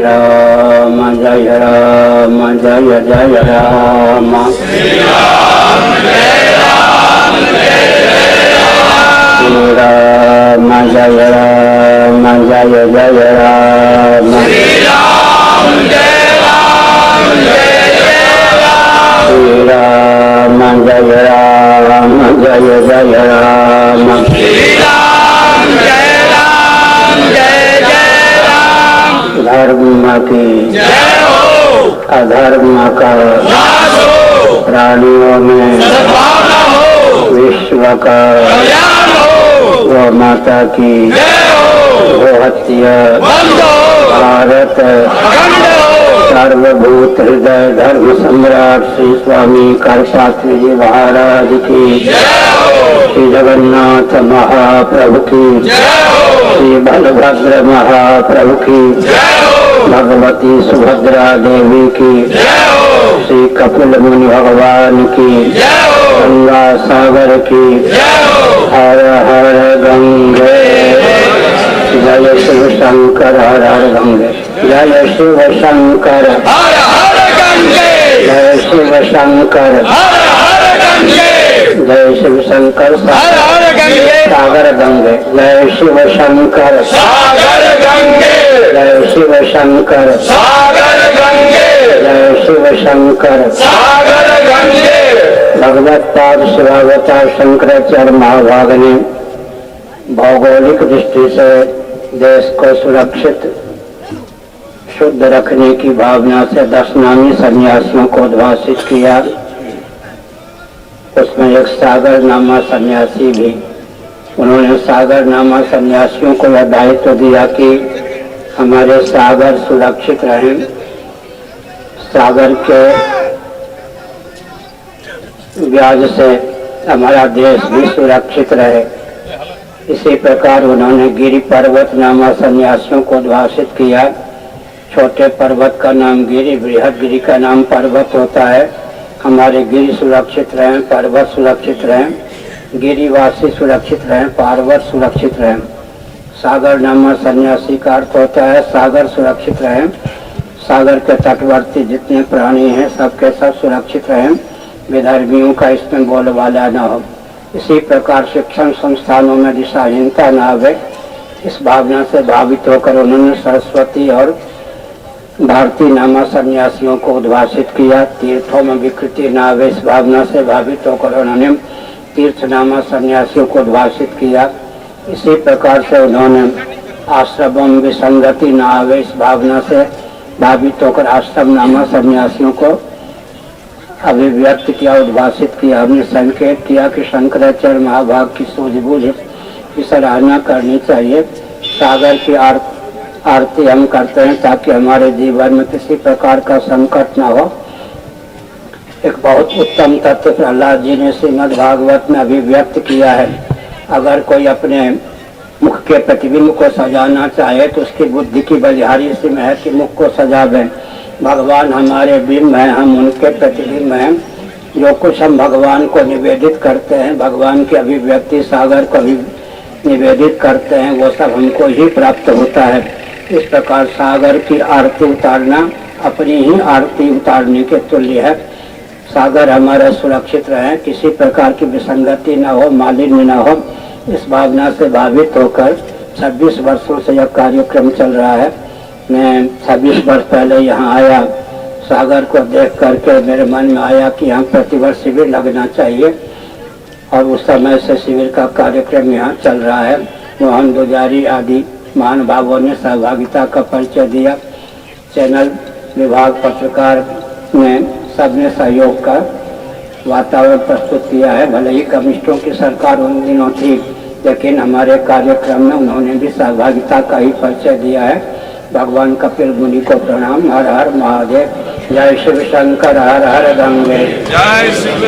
राम जय राम जय जय राम। श्री राम जय राम जय जय राम। श्री राम जय राम जय जय राम। श्री राम जय राम जय जय राम। श्री राम जय राम जय जय राम। श्री राम जय राम जय जय राम। धर्म की जय हो, अधर्म का नाश हो, प्राणियों में सद्भावना हो, विश्व का कल्याण हो, गौ माता की जय हो, गोहत्या बंद हो, भारत अखंड हो। सर्वभूत हृदय धर्म सम्राट श्री स्वामी करपात्री जी महाराज की जय हो। श्री जगन्नाथ महाप्रभु की जय हो। श्री बलभद्र महाप्रभु की जय हो। भगवती सुभद्रा देवी की जय हो। श्री कपिल मुनि भगवान की जय हो। गंगा सागर की जय हो। हर हर गंगे जय शिव शंकर हर हर गंगे जय शिव शंकर हर हर गंगे जय शिव शंकर हर हर गंगे जय शिव शंकर हर हर गंगे सागर गंगे जय शिव शंकर सागर गंगे जय शिव शंकर सागर गंगे जय शिव शंकर सागर गंगे। भगवत पाद शिवावतार शंकराचार्य महाभाग ने भौगोलिक दृष्टि से देश को सुरक्षित शुद्ध रखने की भावना से 10 नामी सन्यासियों को उद्भाषित किया। उसमें एक सागर नामा सन्यासी भी। उन्होंने सागर नामा सन्यासियों को यह दायित्व दिया कि हमारे सागर सुरक्षित रहें, सागर के ब्याज से हमारा देश भी सुरक्षित रहे। इसी प्रकार उन्होंने गिरि पर्वत नामा सन्यासियों को उद्भाषित किया। छोटे पर्वत का नाम गिरि, बृहद गिरि का नाम पर्वत होता है। हमारे गिरि सुरक्षित रहें, पर्वत सुरक्षित रहें, गिरिवासी सुरक्षित रहें, पर्वत सुरक्षित रहें। सागर नामा सन्यासी का अर्थ होता है सागर सुरक्षित रहें, सागर के तटवर्ती जितने प्राणी हैं सबके सब सुरक्षित रहें, विधर्मियों का इसमें बोलबाला न हो। इसी प्रकार शिक्षण संस्थानों में दिशाहीनता न आवे, इस भावना से भावित होकर उन्होंने सरस्वती और भारती नामा सन्यासियों को उद्भाषित किया। तीर्थों में विकृति न आवे, इस भावना से भावित होकर उन्होंने तीर्थ नामा सन्यासियों को उद्भाषित किया। इसी प्रकार से उन्होंने आश्रमों में विसंगति न आवे, इस भावना से भावित होकर आश्रम नामा सन्यासियों को अभिव्यक्त किया, उद्भाषित किया। हमने संकेत किया कि शंकराचार्य महाभाग की सूझबूझ की सराहना करनी चाहिए। सागर की आरती हम करते हैं ताकि हमारे जीवन में किसी प्रकार का संकट न हो। एक बहुत उत्तम तत्व प्रहलाद जी ने श्रीमद् भागवत में अभिव्यक्त किया है। अगर कोई अपने मुख के प्रतिबिंब को सजाना चाहे तो उसकी बुद्धि की बलिहारी इसी में है कि मुख को सजावें। भगवान हमारे बिंब हैं, हम उनके प्रतिबिंब हैं। जो कुछ हम भगवान को निवेदित करते हैं, भगवान की अभिव्यक्ति सागर को निवेदित करते हैं, वो सब हमको ही प्राप्त होता है। इस प्रकार सागर की आरती उतारना अपनी ही आरती उतारने के तुल्य है। सागर हमारा सुरक्षित रहे, किसी प्रकार की विसंगति न हो, मालिन्य न हो, इस भावना से भावित होकर 26 वर्षों से यह कार्यक्रम चल रहा है। मैं 26 वर्ष पहले यहाँ आया, सागर को देख करके मेरे मन में आया कि यहाँ प्रतिवर्ष शिविर लगना चाहिए और उस समय से शिविर का कार्यक्रम यहाँ चल रहा है। मोहन दुजारी आदि महानुभावों ने सहभागिता का परिचय दिया। चैनल विभाग, पत्रकार ने सबने सहयोग का वातावरण प्रस्तुत किया है। भले ही कम्युनिस्टों की सरकार उन दिनों थी, लेकिन हमारे कार्यक्रम में उन्होंने भी सहभागिता का ही परिचय दिया है। भगवान कपिल मुनि को प्रणाम। हर हर महादेव। जय शिव शंकर हर हर गंगे जय शिव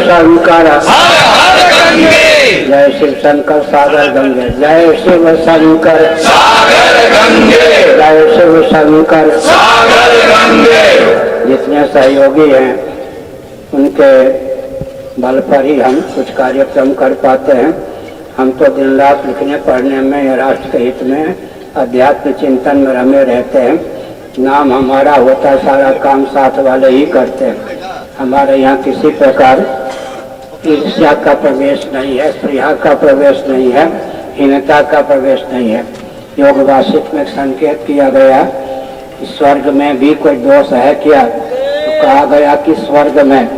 शंकर हर हर गंगे जय शिव शंकर सागर गंगे जय शिव शंकर सागर गंगे जय शिव शंकर सागर गंगे। जितने सहयोगी हैं उनके बल पर ही हम कुछ कार्यक्रम कर पाते हैं। हम तो दिन रात लिखने पढ़ने में या राष्ट्र के हित में अध्यात्म चिंतन में रमे रहते हैं। नाम हमारा होता है, सारा काम साथ वाले ही करते हैं। हमारे यहाँ किसी प्रकार ईर्ष्या का प्रवेश नहीं है, स्पृहा का प्रवेश नहीं है, हीनता का प्रवेश नहीं है। योग वासिष्ठ में संकेत किया गया कि स्वर्ग में भी कोई दोष है क्या? तो कहा गया कि स्वर्ग में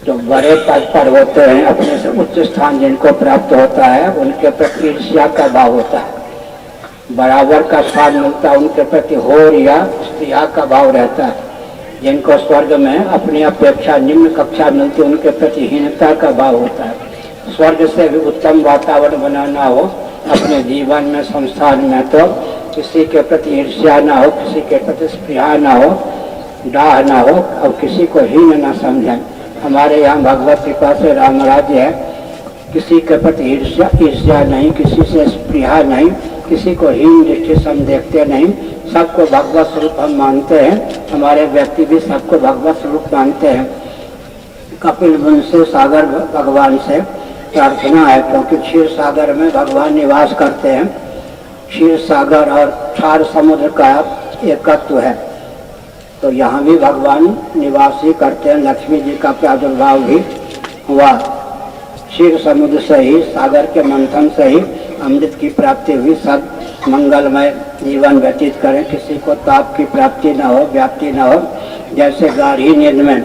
जो बड़े पद पर होते हैं, अपने से उच्च स्थान जिनको प्राप्त होता है, उनके प्रति ईर्ष्या का भाव होता है। बराबर का स्थान मिलता है, उनके प्रति होर या स्पृहा का भाव रहता है। जिनको स्वर्ग में अपनी अपेक्षा निम्न कक्षा मिलती है, उनके प्रति हीनता का भाव होता है। स्वर्ग से भी उत्तम वातावरण बनाना हो अपने जीवन में, संस्थान में, तो किसी के प्रति ईर्ष्या ना हो, किसी के प्रति स्पृहा ना हो, डाह ना हो और किसी को हीन ना समझें। हमारे यहाँ भगवत कृपा से राम राज्य है, किसी के प्रति ईर्ष्या नहीं, किसी से स्पृहा नहीं, किसी को हीन दृष्टि से हम देखते नहीं, सबको भगवत स्वरूप हम मानते हैं। हमारे व्यक्ति भी सबको भगवत स्वरूप मानते हैं। कपिल मुनि से सागर भगवान से प्रार्थना है, क्योंकि क्षीर सागर में भगवान निवास करते हैं। क्षीर सागर और क्षार समुद्र का एकत्व है, तो यहाँ भी भगवान निवास ही करते हैं। लक्ष्मी जी का प्रादुर्भाव भी हुआ क्षीर समुद्र से ही, सागर के मंथन से ही अमृत की प्राप्ति हुई। सब मंगलमय जीवन व्यतीत करें, किसी को ताप की प्राप्ति न हो, व्याप्ति न हो। जैसे गाढ़ी नींद में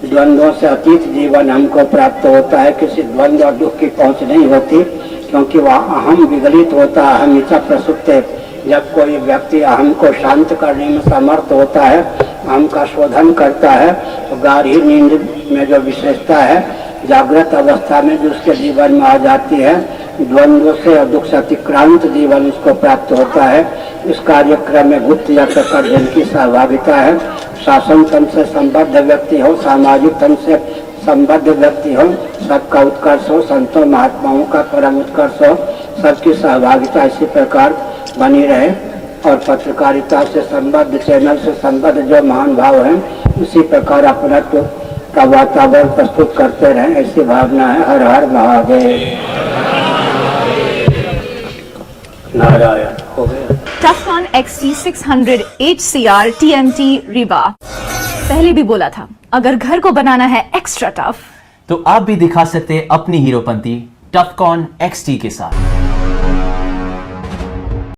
द्वंद्वों से अतीत जीवन हमको प्राप्त होता है, किसी द्वंद्व और दुख की पहुँच नहीं होती, क्योंकि वह अहम विगलित होता है, अहमिता प्रसुप्त है। जब कोई व्यक्ति अहम को शांत करने में समर्थ होता है, अहम का शोधन करता है, तो गाढ़ी नींद में जो विशेषता है, जागृत अवस्था में जो उसके जीवन में आ जाती है, द्वंद्व से और दुख से अतिक्रांत जीवन उसको प्राप्त होता है। इस कार्यक्रम में गुप्त या प्रकट जिनकी सहभागिता है, शासन तंत्र से संबद्ध व्यक्ति हो, सामाजिक तंत्र से संबद्ध व्यक्ति हो, सबका उत्कर्ष हो, संतों महात्माओं का परम उत्कर्ष हो, सबकी सहभागिता इसी प्रकार बनी रहे। और पत्रकारिता से संबद्ध, चैनल से संबद्ध जो महान भाव हैं, इसी प्रकार अपनत्व का वातावरण प्रस्तुत करते रहें, ऐसी भावना है। हर हर महादेव। नारायण। हो गया। टफकॉन XT 600 HCR TMT रीवा। पहले भी बोला था, अगर घर को बनाना है एक्स्ट्रा टफ, तो आप भी दिखा सकते अपनी हीरोपंती टफकॉन XT के साथ।